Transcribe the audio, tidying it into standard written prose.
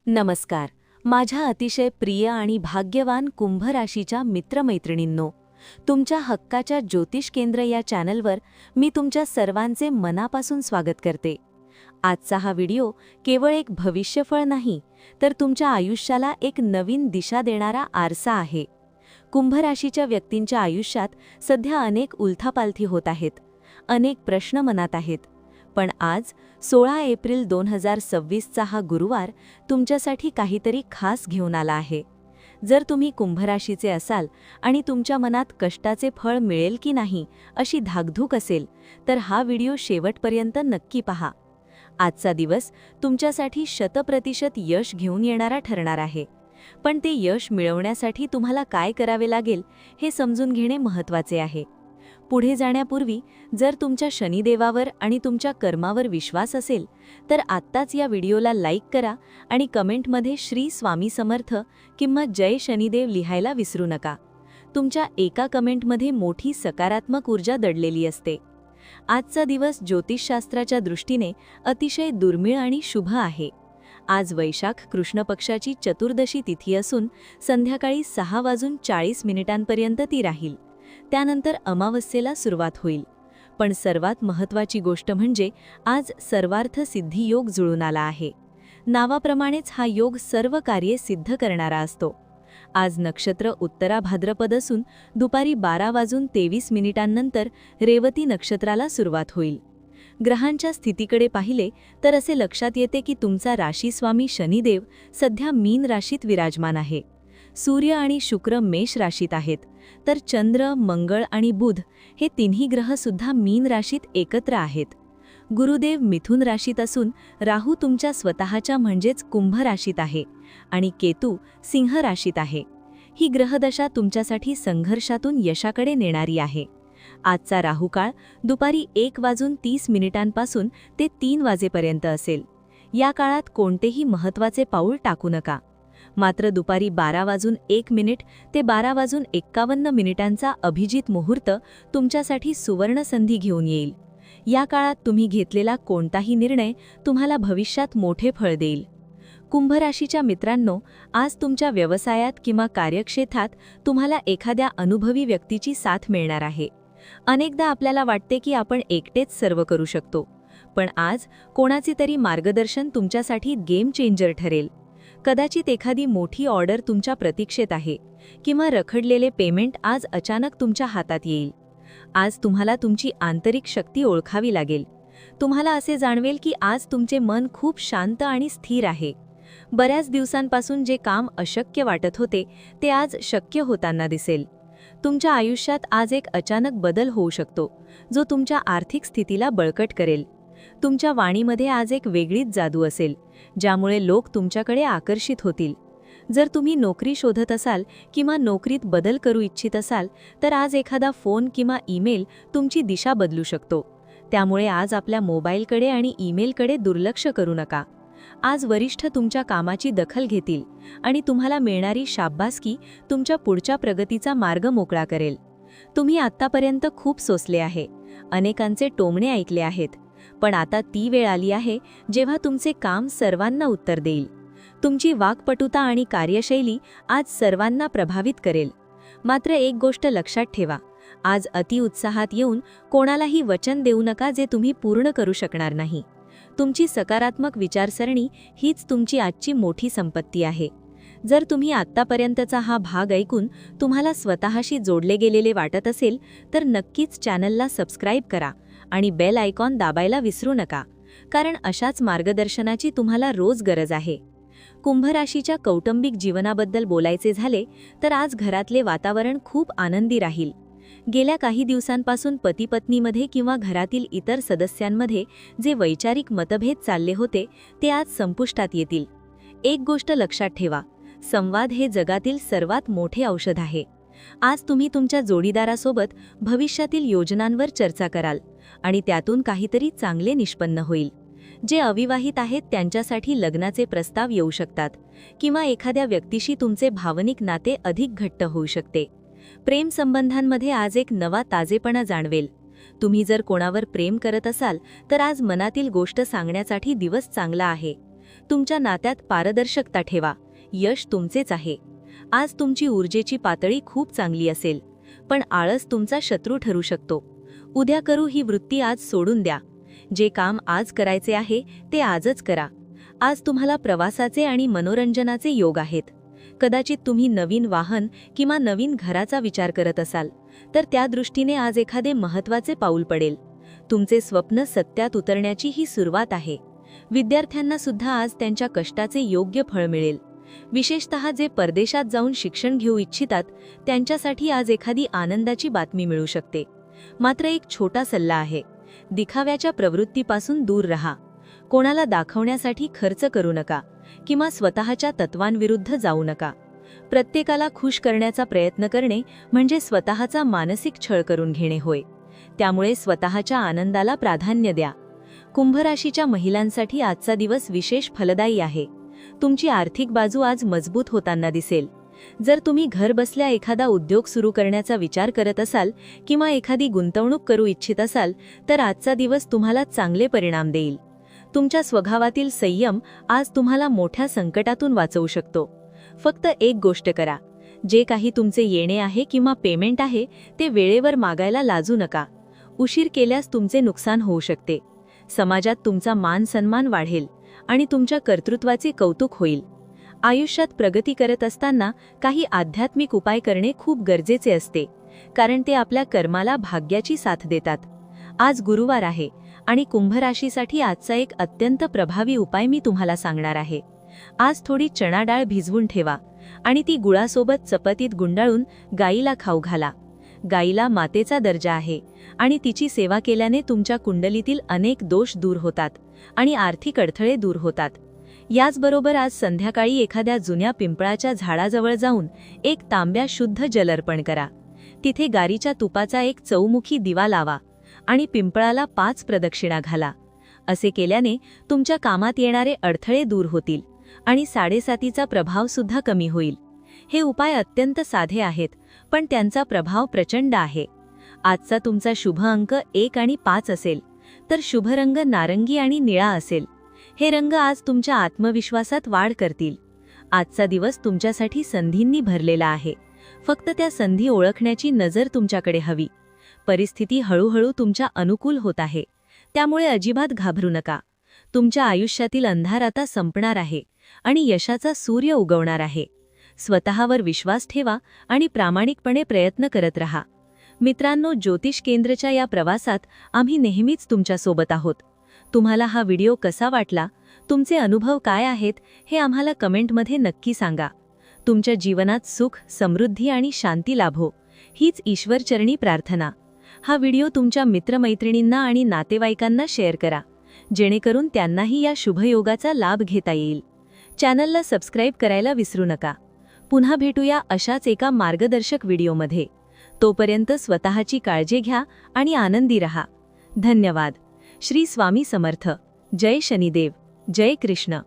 नमस्कार. माझ्या अतिशय प्रिय आणि भाग्यवान कुंभ राशीच्या मित्रमैत्रिणींनो, तुमच्या हक्काच्या ज्योतिष केंद्र या चॅनलवर मी तुमच्या सर्वांचे मनापासून स्वागत करते. आजचा हा व्हिडिओ केवळ एक भविष्यफळ नाही, तर तुमच्या आयुष्याला एक नवीन दिशा देणारा आरसा आहे. कुंभ राशीच्या व्यक्तींच्या आयुष्यात सध्या अनेक उलथापालथी होत आहेत, अनेक प्रश्न मनात आहेत. पण आज 16 एप्रिल 2026चा हा गुरुवार तुमच्यासाठी काहीतरी खास घेऊन आला आहे. जर तुम्ही कुंभ राशीचे असाल आणि तुमच्या मनात कष्टाचे फळ मिळेल की नाही अशी धाकधूक असेल, तर हा व्हिडिओ शेवटपर्यंत नक्की पहा. आजचा दिवस तुमच्यासाठी 100% यश घेऊन येणारा ठरणार आहे. पण ते यश मिळवण्यासाठी तुम्हाला काय करावे लागेल हे समजून घेणे महत्त्वाचे आहे. पुढे जाण्यापूर्वी जर तुमच्या शनिदेवावर आणि तुमच्या कर्मावर विश्वास असेल, तर आत्ताच या व्हिडिओला लाईक करा आणि कमेंटमध्ये श्री स्वामी समर्थ किंवा जय शनिदेव लिहायला विसरू नका. तुमच्या एका कमेंटमध्ये मोठी सकारात्मक ऊर्जा दडलेली असते. आजचा दिवस ज्योतिषशास्त्राच्या दृष्टीने अतिशय दुर्मिळ आणि शुभ आहे. आज वैशाख कृष्ण पक्षाची चतुर्दशी तिथी असून संध्याकाळी 6:40 ती राहील. त्यानंतर अमावस्येला सुरुवात होईल. पण सर्वात महत्त्वाची गोष्ट म्हणजे आज सर्वार्थ सिद्धी योग जुळून आला आहे. नावाप्रमाणेच हा योग सर्व कार्ये सिद्ध करणारा असतो. आज नक्षत्र उत्तरा भाद्रपद असून दुपारी 12:23 रेवती नक्षत्राला सुरुवात होईल. ग्रहांच्या स्थितीकडे पाहिले तर असे लक्षात येते की तुमचा राशीस्वामी शनिदेव सध्या मीन राशीत विराजमान आहे. सूर्य आणि शुक्र मेष राशीत आहेत, तर चंद्र, मंगळ आणि बुध हे तिन्ही ग्रह सुद्धा मीन राशीत एकत्र आहेत. गुरुदेव मिथुन राशीत असून राहू तुमच्या स्वतःच्या म्हणजेच कुंभ राशीत आहे आणि केतू सिंह राशीत आहे. ही ग्रहदशा तुमच्यासाठी संघर्षातून यशाकडे नेणारी आहे. आजचा राहुकाळ दुपारी 1:30 ते 3 वाजेपर्यंत असेल. या काळात कोणतेही महत्त्वाचे पाऊल टाकू नका. मात्र दुपारी 12:01 ते 12:51 अभिजित मुहूर्त तुमच्यासाठी सुवर्ण संधी घेऊन येईल. या काळात तुम्ही घेतलेला कोणताही निर्णय तुम्हाला भविष्यात मोठे फळ देईल. कुंभ राशीच्या मित्रांनो, आज तुमच्या व्यवसायात किंवा कार्यक्षेत्रात तुम्हाला एखाद्या अनुभवी व्यक्तीची साथ मिळणार आहे. अनेकदा आपल्याला वाटते की आपण एकटेच सर्व करू शकतो, पण आज कोणाचे तरी मार्गदर्शन तुमच्यासाठी गेम चेंजर ठरेल. कदाचित एखादी मोठी ऑर्डर तुमच्या प्रतीक्षेत आहे किंवा रखडलेले पेमेंट आज अचानक तुमच्या हातात येईल. आज तुम्हाला तुमची आंतरिक शक्ती ओळखावी लागेल. तुम्हाला असे जाणवेल की आज तुमचे मन खूप शांत आणि स्थिर आहे. बऱ्याच दिवसांपासून जे काम अशक्य वाटत होते ते आज शक्य होताना दिसेल. तुमच्या आयुष्यात आज एक अचानक बदल होऊ शकतो, जो तुमच्या आर्थिक स्थितीला बळकट करेल. तुमच्या वाणीमध्ये आज एक वेगळीच जादू असेल, ज्यामुळे लोक तुमच्याकडे आकर्षित होतील. जर तुम्ही नोकरी शोधत असाल किंवा नोकरीत बदल करू इच्छित असाल, तर आज एखादा फोन किंवा ईमेल तुमची दिशा बदलू शकतो. त्यामुळे आज आपल्या मोबाईलकडे आणि ईमेलकडे दुर्लक्ष करू नका. आज वरिष्ठ तुमच्या कामाची दखल घेतील आणि तुम्हाला मिळणारी शाबासकी तुमच्या पुढच्या प्रगतीचा मार्ग मोकळा करेल. तुम्ही आत्तापर्यंत खूप सोसले आहे, अनेकांचे टोमणे ऐकले आहेत, पण आता ती वेळ आली आहे जेव्हा तुमचे काम सर्वांना उत्तर देईल. तुमची वाक्पटुता आणि कार्यशैली आज सर्वांना प्रभावित करेल. मात्र एक गोष्ट लक्षात ठेवा, आज अतिउत्साहात येऊन कोणालाही वचन देऊ नका जे तुम्ही पूर्ण करू शकणार नाही. तुमची सकारात्मक विचारसरणी हीच तुमची आजची मोठी संपत्ती आहे. जर तुम्ही आत्तापर्यंतचा हा भाग ऐकून तुम्हाला स्वतःशी जोडले गेलेले वाटत असेल, तर नक्कीच चॅनलला सबस्क्राईब करा आणि बेल आयकॉन दाबायला विसरू नका, कारण अशाच मार्गदर्शनाची तुम्हाला रोज गरज आहे. कुंभ राशीच्या कौटुंबिक जीवनाबद्दल बोलायचे झाले तर आज घरातले वातावरण खूप आनंदी राहील. गेल्या काही दिवसांपासून पती-पत्नीमध्ये किंवा घरातील इतर सदस्यांमध्ये जे वैचारिक मतभेद चालले होते ते आज संपुष्टात येतील. एक गोष्ट लक्षात ठेवा, संवाद हे जगातील सर्वात मोठे औषध आहे. आज तुम्ही तुमच्या जोडीदारासोबत भविष्यातील योजनांवर चर्चा कराल आणि त्यातून काहीतरी चांगले निष्पन्न होईल. जे अविवाहित आहेत त्यांच्यासाठी लग्नाचे प्रस्ताव येऊ शकतात किंवा एखाद्या व्यक्तीशी तुमचे भावनिक नाते अधिक घट्ट होऊ शकते. प्रेम संबंधांमध्ये आज एक नवा ताजेपणा जाणवेल. तुम्ही जर कोणावर प्रेम करत असाल तर आज मनातील गोष्ट सांगण्यासाठी दिवस चांगला आहे. तुमच्या नात्यात पारदर्शकता ठेवा, यश तुमचेच आहे. आज तुमची ऊर्जेची पातळी खूप चांगली असेल, पण आळस तुमचा शत्रू ठरू शकतो. उद्या करू ही वृत्ती आज सोडून द्या. जे काम आज करायचे आहे ते आजच करा. आज तुम्हाला प्रवासाचे आणि मनोरंजनाचे योग आहेत. कदाचित तुम्ही नवीन वाहन किंवा नवीन घराचा विचार करत असाल, तर त्या दृष्टीने आज एखादे महत्त्वाचे पाऊल पडेल. तुमचे स्वप्न सत्यात उतरण्याची ही सुरुवात आहे. विद्यार्थ्यांना सुद्धा आज त्यांच्या कष्टाचे योग्य फळ मिळेल. विशेषतः जे परदेशात जाऊन शिक्षण घेऊ इच्छितात त्यांच्यासाठी आज एखादी आनंदाची बातमी मिळू शकते. मात्र एक छोटा सल्ला आहे, दिखाव्याच्या प्रवृत्तीपासून दूर राहा. कोणाला दाखवण्यासाठी खर्च करू नका किंवा स्वतःच्या तत्वांविरुद्ध जाऊ नका. प्रत्येकाला खुश करण्याचा प्रयत्न करणे म्हणजे स्वतःचा मानसिक छळ करून घेणे होय. त्यामुळे स्वतःच्या आनंदाला प्राधान्य द्या. कुंभ राशीच्या महिलांसाठी आजचा दिवस विशेष फलदायी आहे. तुमची आर्थिक बाजू आज मजबूत होताना दिसेल. जर तुम्ही घर बसल्या एखादा उद्योग सुरू करण्याचा विचार करत असाल किंवा एखादी गुंतवणूक करू इच्छित असाल, तर आजचा दिवस तुम्हाला चांगले परिणाम देईल. तुमच्या स्वभावातील संयम आज तुम्हाला मोठ्या संकटातून वाचवू शकतो. फक्त एक गोष्ट करा, जे काही तुमचे येणे आहे किंवा पेमेंट आहे ते वेळेवर मागायला लाजू नका. उशीर केल्यास तुमचे नुकसान होऊ शकते. समाजात तुमचा मान सन्मान वाढेल आणि तुमच्या कर्तृत्वाचे कौतुक होईल. आयुष्यात प्रगती करत असताना काही आध्यात्मिक उपाय करणे खूप गरजेचे असते, कारण ते आपल्या कर्माला भाग्याची साथ देतात. आज गुरुवार आहे आणि कुंभ राशीसाठी आजचा एक अत्यंत प्रभावी उपाय मी तुम्हाला सांगणार आहे. आज थोडी चणा डाळ भिजवून ठेवा आणि ती गुळासोबत चपातीत गुंडाळून गाईला खाऊ घाला. गाईला मातेचा दर्जा आहे आणि तिची सेवा केल्याने तुमच्या कुंडलीतील अनेक दोष दूर होतात आणि आर्थिक अडथळे दूर होतात. याचबरोबर आज संध्याकाळी एखाद्या जुन्या पिंपळाच्या झाडाजवळ जाऊन एक तांब्या शुद्ध जल अर्पण करा. तिथे गारीच्या तुपाचा एक चौमुखी दिवा लावा आणि पिंपळाला 5 प्रदक्षिणा घाला. असे केल्याने तुमच्या कामात येणारे अडथळे दूर होतील आणि 7.5चा प्रभाव सुद्धा कमी होईल. हे उपाय अत्यंत साधे आहेत, पण त्यांचा प्रभाव प्रचंड आहे. आजचा तुमचा शुभ अंक 1 आणि 5 असेल, तर शुभ रंग नारंगी आणि निळा असेल. हे रंग आज तुमच्या आत्मविश्वासात वाढ करतील. आजचा दिवस तुमच्यासाठी संधींनी भरलेला आहे. फक्त त्या संधी ओळखण्याची नजर तुमच्याकडे हवी. परिस्थिती हळूहळू तुमच्या अनुकूल होत आहे, त्यामुळे अजिबात घाबरू नका. तुमच्या आयुष्यातील अंधार आता संपणार आहे आणि यशाचा सूर्य उगवणार आहे. स्वतःवर विश्वास ठेवा आणि प्रामाणिकपणे प्रयत्न करत रहा. मित्रांनो, ज्योतिष केंद्रच्या या प्रवासात आम्ही नेहमीच तुमच्यासोबत आहोत. तुम्हाला हा व्हिडिओ कसा वाटला, तुमचे अनुभव काय आहेत हे आम्हाला कमेंटमध्ये नक्की सांगा. तुमच्या जीवनात सुख, समृद्धी आणि शांती लाभो, हीच ईश्वरचरणी प्रार्थना. हा व्हिडिओ तुमच्या मित्रमैत्रिणींना आणि नातेवाईकांना शेअर करा, जेणेकरून त्यांनाही या शुभयोगाचा लाभ घेता येईल. चॅनलला सबस्क्राईब करायला विसरू नका. पुन्हा भेटूया अशाच एका मार्गदर्शक व्हिडिओमध्ये. तोपर्यंत स्वतःची काळजी घ्या आणि आनंदी रहा. धन्यवाद. श्री स्वामी समर्थ. जय शनिदेव. जय कृष्ण.